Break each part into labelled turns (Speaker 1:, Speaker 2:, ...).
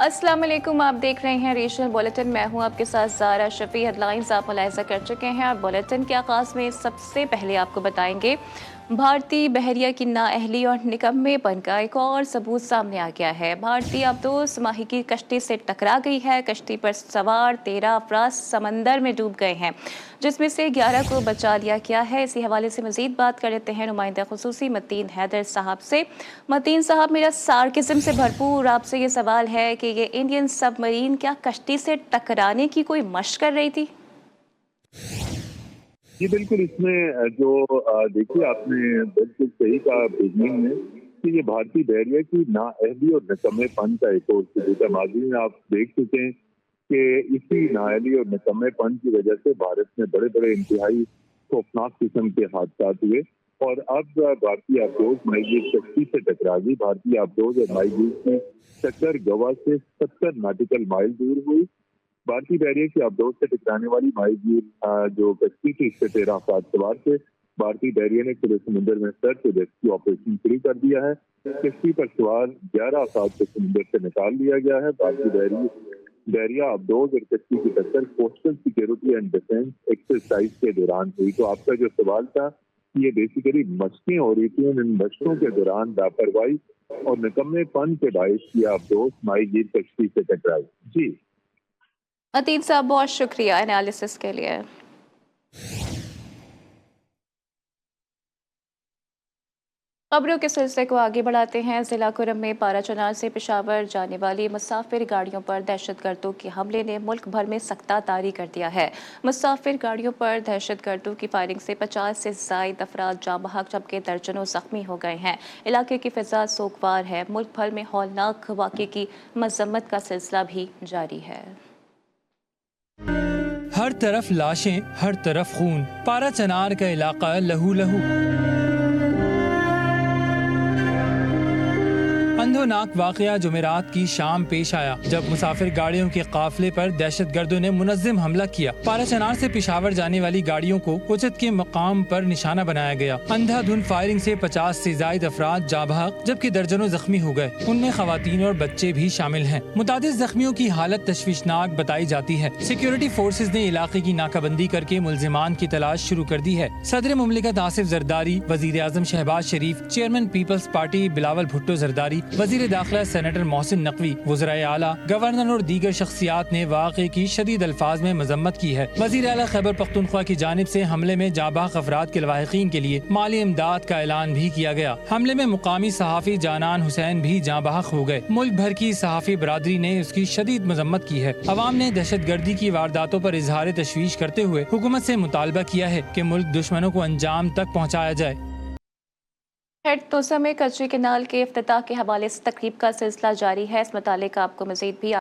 Speaker 1: अस्सलाम वालेकुम। आप देख रहे हैं रीजनल बुलेटिन। मैं हूं आपके साथ ज़ारा शफी। हेडलाइंस आप मुलाहिजा कर चुके हैं और बुलेटिन के आगाज़ में सबसे पहले आपको बताएंगे भारतीय बहरिया की नाअहली और निकम्मेपन का एक और सबूत सामने आ गया है। भारतीय अब्दोस माही की कश्ती से टकरा गई है। कश्ती पर सवार 13 अफराद समंदर में डूब गए हैं, जिसमें से 11 को बचा लिया गया है। इसी हवाले से मजीद बात कर लेते हैं नुमाइंदा खुसूसी मतीन हैदर साहब से। मतीन साहब, मेरा सार्किज्म से भरपूर आपसे ये सवाल है कि ये इंडियन सबमरीन क्या कश्ती से टकराने की कोई मशक कर रही थी?
Speaker 2: जी बिल्कुल, इसमें जो देखिए आपने बिल्कुल सही कहा बिगनिंग में कि ये भारतीय बहरिया की नाअहली और निकम्मेपन का एक और सबूत है। माजी में आप देख चुके हैं कि इसी नाअहली और निकम्मेपन की वजह से भारत में बड़े बड़े इंतहाई खौफनाक किस्म के हादसा हुए और अब भारतीय आबदोज माहीगीर कश्ती से टकरा गई। भारतीय आबदोज और माहीगीर की टक्कर गोवा से 70 नाटिकल माइल दूर हुई। भारतीय बहरिया की आबदोज से टकराने वाली माहीगीर जो कश्ती थी, इससे 13 अफराद सवार थे। भारतीय बहरिया ने खुले समुद्र में सर्च और रेस्क्यू ऑपरेशन शुरू कर दिया है। कश्ती पर सवार 11 अफराद को समुद्र से निकाल लिया गया है। भारतीय बहरिया आबदोज और कश्ती की टक्कर coastal security and defence exercise के दौरान हुई। तो आपका जो सवाल था, ये बेसिकली मशकें हो रही थी, इन मशकों के दौरान लापरवाही और निकम्मेपन के बायस ये आबदोज माहीगीर कश्ती से टकराई। जी
Speaker 1: मतीन साहब, बहुत शुक्रिया एनालिसिस के लिए। खबरों के सिलसिले को आगे बढ़ाते हैं। जिला कुरम में पाराचनार से पेशावर जाने वाली मुसाफिर गाड़ियों पर दहशतगर्दों के हमले ने मुल्क भर में सख्ता तारी कर दिया है। मुसाफिर गाड़ियों पर दहशतगर्दों की फायरिंग से 50 से जायद अफराद जाँ बहक जबकि दर्जनों जख्मी हो गए हैं। इलाके की फिजा सोगवार है। मुल्क भर में हौलनाक वाक़े की मजम्मत का सिलसिला भी जारी है।
Speaker 3: हर तरफ लाशें, हर तरफ खून। पाराचनार का इलाका लहू लहू। अंधोनाक वाकया जुमेरात की शाम पेश आया जब मुसाफिर गाड़ियों के काफिले पर दहशतगर्दों ने मुनज़्ज़म हमला किया। पाराचनार से पेशावर जाने वाली गाड़ियों को उचित के मकाम पर निशाना बनाया गया। अंधाधुंध फायरिंग से 50 से जायद अफराद जाँ बहक जबकि दर्जनों जख्मी हो गए। उनमें खवातीन और बच्चे भी शामिल हैं। मुतादिद जख्मियों की हालत तशवीशनाक बताई जाती है। सिक्योरिटी फोर्सेज ने इलाके की नाकाबंदी करके मुलजिमान की तलाश शुरू कर दी है। सदर मुमलिकत आसिफ जरदारी, वजीर आजम शहबाज शरीफ, चेयरमैन पीपल्स पार्टी बिलावल भुट्टो जरदारी, वजीर दाखिला सेनेटर मोहसिन नकवी, वज़राए आला, गवर्नर और दीगर शख्सियात ने वाक़े की शदीद अल्फाज में मजम्मत की है। वजीर आला खैबर पख्तूनख्वा की जानिब से हमले में जाँ बहक अफराद के लवाहिकीन के लिए माली इमदाद का ऐलान भी किया गया। हमले में मुकामी सहाफ़ी जानान हुसैन भी जाँ बहक हो गए। मुल्क भर की सहाफ़ी बरादरी ने उसकी शदीद मजम्मत की है। अवाम ने दहशत गर्दी की वारदातों पर इजहार तशवीश करते हुए हुकूमत से मुतालबा किया है कि मुल्क दुश्मनों को अंजाम तक पहुँचाया जाए।
Speaker 1: हेड तोसा में कचरी कैनाल के इफ्तिताह के हवाले से तकरीब का सिलसिला जारी है। इस मुतालिक आपको मजीद भी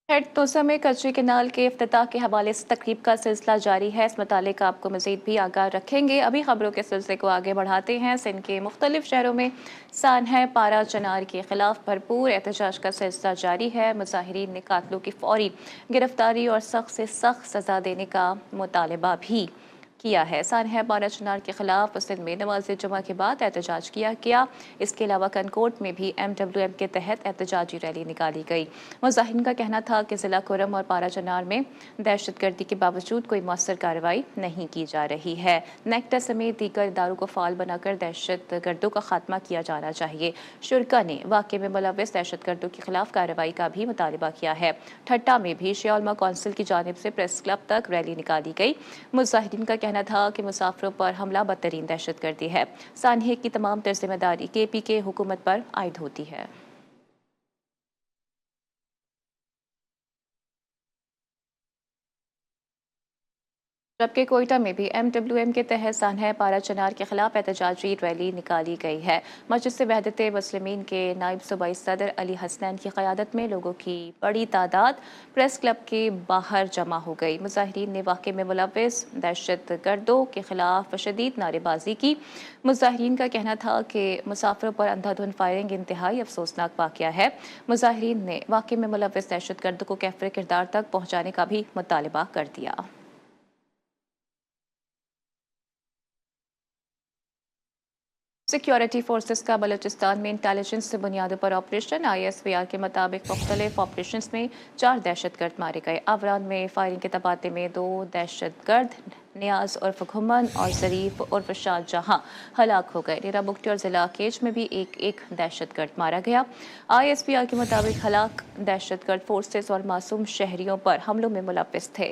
Speaker 1: हेड तोसा में कचरी कैनाल के इफ्तिताह के हवाले से तकरीब का सिलसिला जारी है। इस मुतालिक आपको मजीद भी आगाह रखेंगे। अभी खबरों के सिलसिले को आगे बढ़ाते हैं। सिंध के मुख्तलिफ शहरों में सानहा पारा चनार के खिलाफ भरपूर एहतजाज का सिलसिला जारी है। मुजाहिरीन ने कातलों की फौरी गिरफ्तारी और सख्त से सख्त सजा देने का मुतालबा भी किया है। सानहा पारा चनार के खिलाफ सिंध में नमाज जुमा के बाद एहतजाज किया गया। इसके अलावा कनकोट में भी MWM के तहत एहतजाजी रैली निकाली गई। मुजाहिरीन का कहना था कि जिला कुरम और पारा चनार में दहशतगर्दी के बावजूद कोई मौसर कार्रवाई नहीं की जा रही है। नेक्टा समेत दीगर इदारों को फाल बनाकर दहशत गर्दों का खात्मा किया जाना चाहिए। शुरा ने वाक़े में मुलव्वस दहशत गर्दों के खिलाफ कार्रवाई का भी मुतालबा किया है। ठट्टा में भी शिया कौंसिल की जानिब से प्रेस क्लब तक रैली निकाली गई। मुजाहिरीन का कहना था कि मुसाफिरों पर हमला बदतरीन दहशतगर्दी है। सानहे की तमाम तर जिम्मेदारी KPK हुकूमत पर आयद होती है। जबकि कोयटा में भी MWM के तहत सानहा पारा चनार के खिलाफ एहतजाजी रैली निकाली गई है। मजलिस वहदत मुस्लिमीन के नायब सूबाई सदर अली हसनैन की क़यादत में लोगों की बड़ी तादाद प्रेस क्लब के बाहर जमा हो गई। मुजाहिरीन ने वाक़े में मुलव्वस दहशत गर्दों के खिलाफ शदीद नारेबाजी की। मुजाहिरीन का कहना था कि मुसाफिरों पर अंधाधुंध फायरिंग इंतहाई अफसोसनाक वाक़या है। मुजाहिरीन ने वाक़े में मुलव्वस दहशत गर्दों को कैफरे किरदार तक पहुँचाने का भी मुतालबा कर दिया। सिक्योरिटी फोर्सेस का बलूचिस्तान में इंटेलिजेंस से बुनियादों पर ऑपरेशन। ISPR के मुताबिक मुख्तलिफ ऑपरेशन में 4 दहशतगर्द मारे गए। अवरान में फायरिंग के तबादले में 2 दहशतगर्द नियाज उर्फ घुमन और जरीफ उर्फ शाहजहां हलाक हो गए। डेरा बुगटी और जिला केज में भी एक दहशतगर्द मारा गया। ISPR के मुताबिक हलाक दहशतगर्द फोर्सेस और मासूम शहरियों पर हमलों में मुलव्विस थे।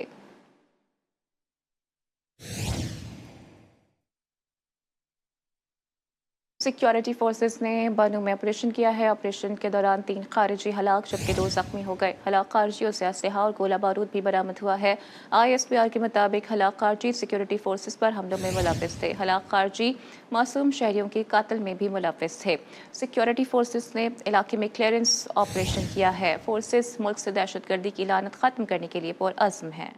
Speaker 1: सिक्योरिटी फोर्सेस ने बनू में ऑपरेशन किया है। ऑपरेशन के दौरान 3 खारिजी हलाक जबकि 2 जख्मी हो गए। हलाक खारजियों से असलहा और गोला बारूद भी बरामद हुआ है। ISPR के मुताबिक हलाक खारजी सिक्योरिटी फोर्सेस पर हमलों में मुलव्विस थे। हलाक खारजी मासूम शहरियों के कत्ल में भी मुलव्विस थे। सिक्योरिटी फोर्सेस ने इलाके में क्लियरेंस ऑपरेशन किया है। फोर्सेस मुल्क से दहशतगर्दी की लानत खत्म करने के लिए पुरअज़्म हैं।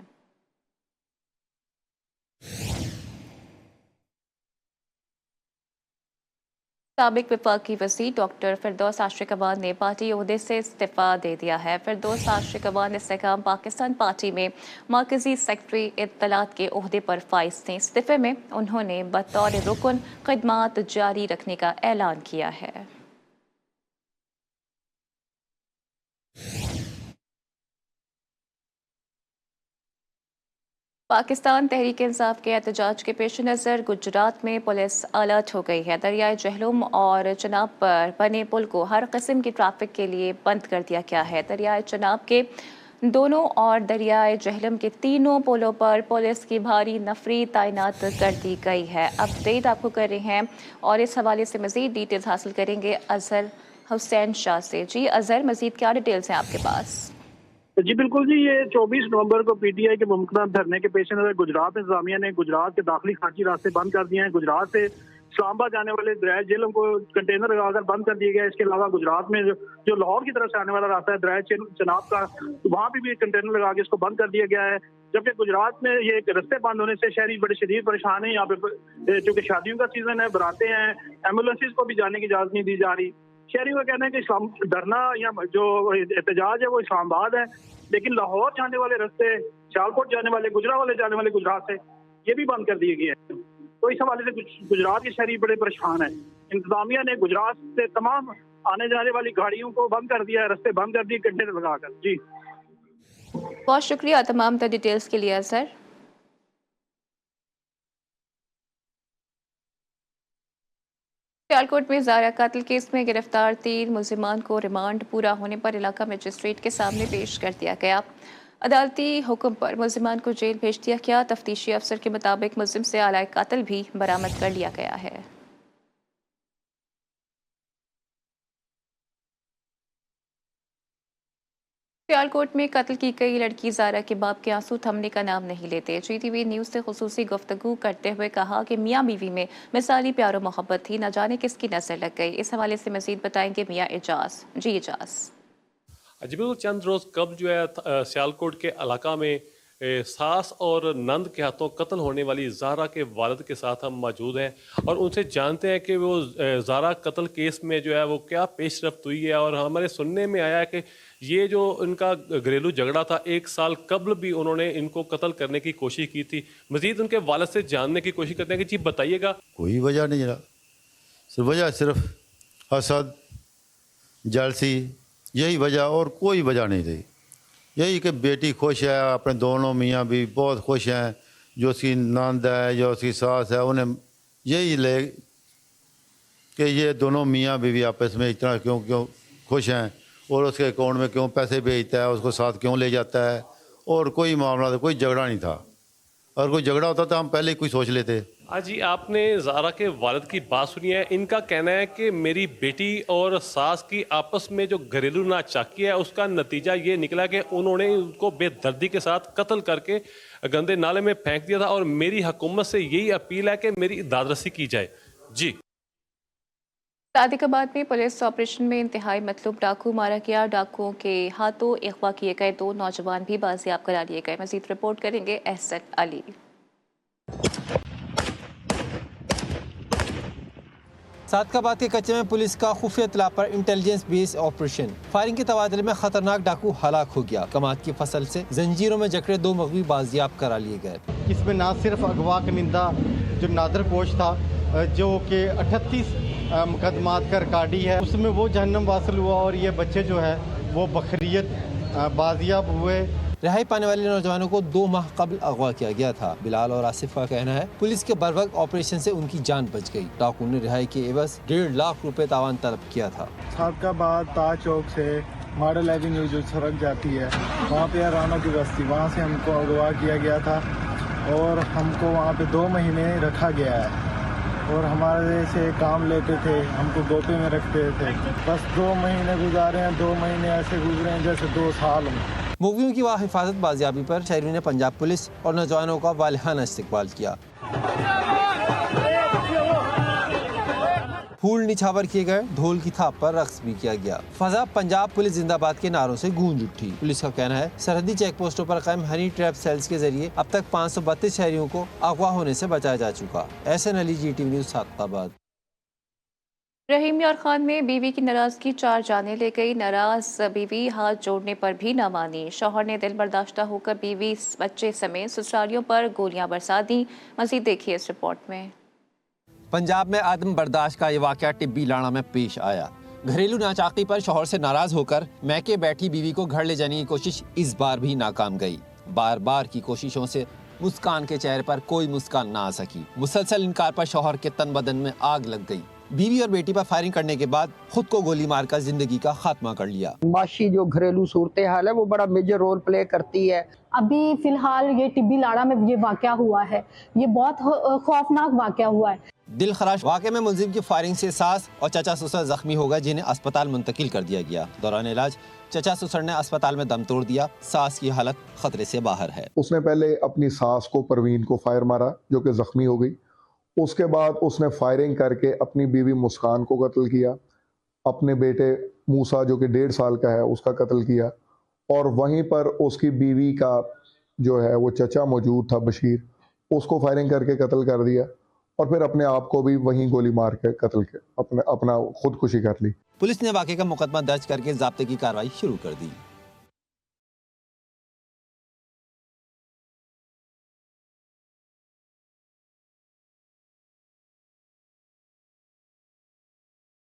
Speaker 1: साबिक वफाकी वज़ीर डॉक्टर फिरदौस आशिक़ ने पार्टी ओहदे से इस्तीफ़ा दे दिया है। फिरदौस आशिक़ इस्तेकाम पाकिस्तान पार्टी में मरकज़ी सेक्रेटरी इत्तलात के ओहदे पर फाइज थे। इस्तीफ़े में उन्होंने बतौर रुकन खिदमात जारी रखने का ऐलान किया है। पाकिस्तान तहरीक इंसाफ के एहतजाज के पेश नज़र गुजरात में पुलिस अलर्ट हो गई है। दरियाए जहलुम और चनाब पर बने पुल को हर किस्म की ट्रैफिक के लिए बंद कर दिया गया है। दरियाए चनाब के दोनों और दरियाए जहलम के तीनों पुलों पर पुलिस की भारी नफरी तैनात कर दी गई है। अपडेट आपको कर रहे हैं और इस हवाले से मज़ीद डिटेल्स हासिल करेंगे अजहर हुसैन शाह से। जी अजहर, मज़ीद क्या डिटेल्स हैं आपके पास?
Speaker 4: जी बिल्कुल जी, ये 24 नवंबर को PTI के मुमकिन धरने के पेश नजर गुजरात इंतजामिया ने गुजरात के दाखिली खारजी रास्ते बंद कर दिए हैं। गुजरात से इस्लामाबाद जाने वाले दरियाए झेलम को कंटेनर लगाकर बंद कर दिया गया है। इसके अलावा गुजरात में जो लाहौर की तरफ से आने वाला रास्ता है दरियाए चनाब का, वहाँ भी कंटेनर लगा के इसको बंद कर दिया गया है। जबकि गुजरात में ये रास्ते बंद होने से शहरी बड़े शदीद परेशान है। यहाँ पे चूंकि शादियों का सीजन है, बरातें हैं, एम्बुलेंसेज को भी जाने की इजाजत नहीं दी जा रही। शहरियों का कहना है कि धरना या जो एहतजाज है वो इस्लामाबाद है, लेकिन लाहौर जाने वाले रास्ते, सियालकोट जाने वाले, गुजरात जाने वाले गुजरात से ये भी बंद कर दिए गए हैं। तो इस हवाले से गुजरात के शहरी बड़े परेशान है। इंतजामिया ने गुजरात से तमाम आने जाने वाली गाड़ियों को बंद कर दिया है, रास्ते बंद कर दिए कंटेनर लगाकर। जी
Speaker 1: बहुत शुक्रिया तमाम डिटेल्स के लिए सर। सियालकोट में ज़ारा कत्ल केस में गिरफ्तार 3 मुलजिमान को रिमांड पूरा होने पर इलाका मजिस्ट्रेट के सामने पेश कर दिया गया। अदालती हुक्म पर मुलजिमान को जेल भेज दिया गया। तफ्तीशी अफसर के मुताबिक मुलजिम से आलाए कत्ल भी बरामद कर लिया गया है। सियालकोट में कत्ल की गई लड़की ज़ारा के बाप के आंसू थमने का नाम नहीं लेते। GTV न्यूज़ से खुसूसी गुफ्तगू करते हुए कहा कि मियाँ बीवी में मिसाली प्यार और मोहब्बत थी, न जाने किसकी नजर लग गई। इस हवाले से मजीद बताएंगे मियाँ एजाज। जी एजाज।
Speaker 5: जी बिल्कुल, चंद रोज़ कब जो है सियालकोट के इलाका में सास और नंद के हाथों कत्ल होने वाली ज़ारा के वालिद के साथ हम मौजूद हैं और उनसे जानते हैं कि वो ज़ारा कत्ल केस में जो है वो क्या पेशरफ्त हुई है। और हमारे सुनने में आया है कि ये जो इनका घरेलू झगड़ा था 1 साल कबल भी उन्होंने इनको कत्ल करने की कोशिश की थी। मजीद उनके वालिद से जानने की कोशिश करते हैं कि जी बताइएगा।
Speaker 6: कोई वजह नहीं रहा, वजह सिर्फ हसद, जलसी, यही वजह और कोई वजह नहीं थी। यही कि बेटी खुश है, अपने दोनों मियाँ भी बहुत खुश हैं, जो उसकी नंद है, जो उसकी सास है, उन्हें यही ले कि ये दोनों मियाँ बीवी आपस में इतना क्यों खुश हैं और उसके अकाउंट में क्यों पैसे भेजता है, उसको साथ क्यों ले जाता है। और कोई मामला, कोई झगड़ा नहीं था। अगर कोई झगड़ा होता तो हम पहले ही कोई सोच लेते।
Speaker 5: आज जी आपने ज़ारा के वालिद की बात सुनी है। इनका कहना है कि मेरी बेटी और सास की आपस में जो घरेलू नाचाकी है उसका नतीजा ये निकला कि उन्होंने उनको बेदर्दी के साथ कत्ल करके गंदे नाले में फेंक दिया था और मेरी हुकूमत से यही अपील है कि मेरी दादरसी की जाए। जी
Speaker 1: सादिकाबाद में पुलिस ऑपरेशन में इंतहाई मतलूब डाकू मारा गया। डाकुओं के हाथों अगवा किए गए 2 नौजवान भी बाजियाब करा लिए गए। मजीद रिपोर्ट करेंगे एहसन अली।
Speaker 7: सादिकाबाद के कच्चे में पुलिस का खुफिया इत्तला पर इंटेलिजेंस बेस्ड ऑपरेशन, फायरिंग के तबादले में खतरनाक डाकू हलाक हो गया। कमात की फसल से जंजीरों में जकड़े 2 मगवी बाजियाब करा लिए गए।
Speaker 8: इसमें न सिर्फ अगवा कनिंदा जो नादर पोश था, जो कि 38 मुकदमात का रिकॉर्डी है, उसमें वो जहन्नम वासिल हुआ और ये बच्चे जो है वो बखरियत बाजियाब हुए।
Speaker 7: रिहाई पाने वाले नौजवानों को 2 माह कबल अगवा किया गया था। बिलाल और आसिफ का कहना है पुलिस के बरवक्त ऑपरेशन से उनकी जान बच गई। डाकू ने रिहाई के एवज 1.5 लाख रुपए तावान तलब किया था।
Speaker 9: सादकाबाद ताज चौक से मॉडल एवेन्यू जो सड़क जाती है वहाँ पे राना की बस्ती, वहाँ से हमको अगवा किया गया था और हमको वहाँ पे 2 महीने रखा गया है और हमारे से काम लेते थे, हमको गोपे में रखते थे। बस 2 महीने गुजारे हैं, 2 महीने ऐसे गुजरे हैं जैसे 2 साल हों।
Speaker 7: मुग़वियों की हिफाजत बाजियाबी पर शहरियों ने पंजाब पुलिस और नौजवानों का वालिहाना इस्तकबाल किया। फूल निछावर किए गए, ढोल की थाप पर रक्स भी किया गया। फजा पंजाब पुलिस जिंदाबाद के नारों से गूंज उठी। पुलिस का कहना है सरहदी चेक पोस्टों पर कायम हनी ट्रैप सेल्स के जरिए अब तक 532 शहरियों को अगवा होने से बचाया जा चुका। Ehsan Ali, GTV news, Sadiqabad.
Speaker 1: रहीम यार खान में बीवी की नाराजगी 4 जाने ले गई। नाराज बीवी हाथ जोड़ने पर भी न मानी। शौहर ने दिल बर्दाश्ता होकर बीवी बच्चे समेत ससुरालियों पर गोलियां बरसा दी। मज़ीद देखिए इस रिपोर्ट में।
Speaker 7: पंजाब में आदम बर्दाश्त का ये वाक़या टिब्बी लाना में पेश आया। घरेलू नाचाकी पर शौहर से नाराज होकर मैके बैठी बीवी को घर ले जाने की कोशिश इस बार भी नाकाम गई। बार बार की कोशिशों से मुस्कान के चेहरे पर कोई मुस्कान ना आ सकी। मुसलसल इनकार पर शौहर के तन बदन में आग लग गई। बीवी और बेटी पर फायरिंग करने के बाद खुद को गोली मारकर जिंदगी का खात्मा कर लिया।
Speaker 10: माशी जो घरेलू सूरत हाल है वो बड़ा मेजर रोल प्ले करती है।
Speaker 11: अभी फिलहाल ये टिब्बी लाड़ा में ये वाकया हुआ है, ये बहुत खौफनाक वाकया हुआ है।
Speaker 7: दिल खराश वाक़े में मुलजिम की फायरिंग से सास और चचा ससुर जख्मी हो गए, जिन्हें अस्पताल मुंतकिल कर दिया गया। दौरान इलाज चचा ससुर ने अस्पताल में दम तोड़ दिया। सास की हालत खतरे से बाहर है।
Speaker 12: उसने पहले अपनी सास को परवीन को फायर मारा जो कि जख्मी हो गई। उसके बाद उसने फायरिंग करके अपनी बीवी मुस्कान को कत्ल किया, अपने बेटे मूसा जो कि 1.5 साल का है उसका कत्ल किया और वहीं पर उसकी बीवी का जो है वो चचा मौजूद था बशीर, उसको फायरिंग करके कत्ल कर दिया और फिर अपने आप को भी वहीं गोली मार के कत्ल किया, अपना खुदकुशी कर ली।
Speaker 7: पुलिस ने वाक़े का मुकदमा दर्ज करके ज़ाब्ते की कार्रवाई शुरू कर दी।